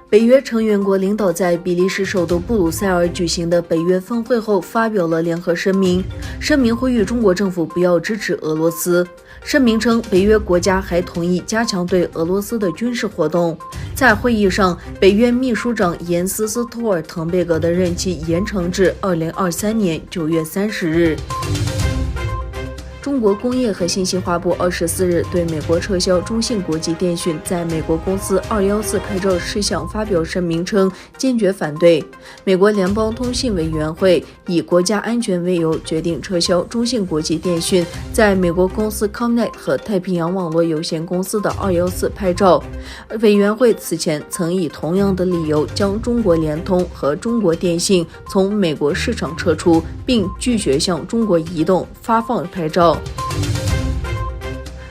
北约成员国领导在比利时首都布鲁塞尔举行的北约峰会后发表了联合声明，声明呼吁中国政府不要支持俄罗斯。声明称，北约国家还同意加强对俄罗斯的军事活动。在会议上，北约秘书长延斯·斯托尔滕贝格的任期延长至2023年9月30日。中国工业和信息化部24日对美国撤销中信国际电讯在美国公司214牌照事项发表声明称，坚决反对。美国联邦通信委员会以国家安全为由决定撤销中信国际电讯在美国公司 Comnet 和太平洋网络有限公司的214牌照。委员会此前曾以同样的理由将中国联通和中国电信从美国市场撤出，并拒绝向中国移动发放牌照。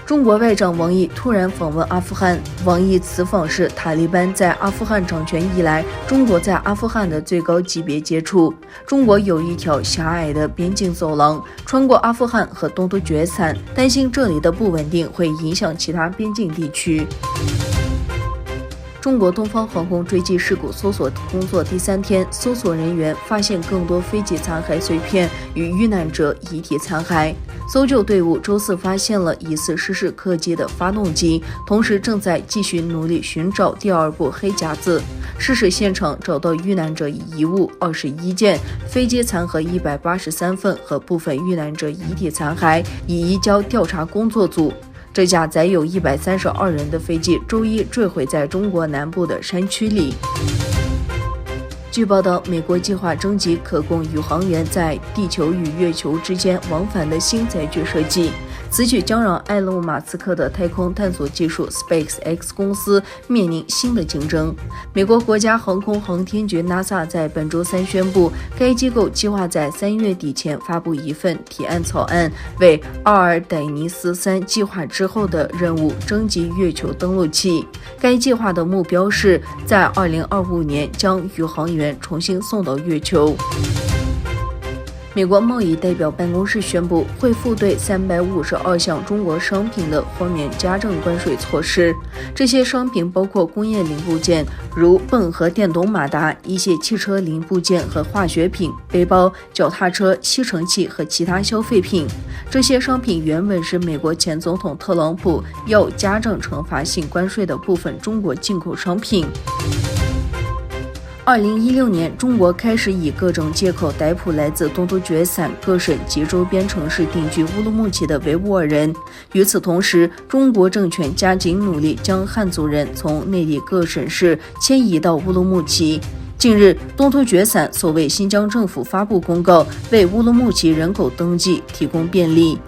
中国外长王毅突然访问阿富汗。王毅此访是塔利班在阿富汗掌权以来，中国在阿富汗的最高级别接触。中国有一条狭隘的边境走廊，穿过阿富汗和东突厥散，担心这里的不稳定会影响其他边境地区。中国东方航空坠机事故搜索工作第3天，搜索人员发现更多飞机残骸碎片与遇难者遗体残骸。搜救队伍周四发现了疑似失事客机的发动机，同时正在继续努力寻找第2部黑匣子。事实现场找到遇难者遗物21件，飞机残骸183份和部分遇难者遗体残骸已移交调查工作组。这架载有132人的飞机周一坠毁在中国南部的山区里。据报道，美国计划征集可供宇航员在地球与月球之间往返的新载具设计。此举将让埃隆·马斯克的太空探索技术 SpaceX 公司面临新的竞争。美国国家航空航天局 NASA 在本周3宣布，该机构计划在3月底前发布一份提案草案，为奥尔傣尼斯3计划之后的任务征集月球登陆器。该计划的目标是在2025年将宇航员重新送到月球。美国贸易代表办公室宣布，会复对352项中国商品的豁免加征关税措施。这些商品包括工业零部件，如泵和电动马达，一些汽车零部件和化学品、背包、脚踏车、吸尘器和其他消费品。这些商品原本是美国前总统特朗普要加征惩罚性关税的部分中国进口商品。2016年，中国开始以各种借口逮捕来自东突厥散各省及周边城市定居乌鲁木齐的维吾尔人。与此同时，中国政权加紧努力将汉族人从内地各省市迁移到乌鲁木齐。近日，东突厥散所谓新疆政府发布公告，为乌鲁木齐人口登记提供便利。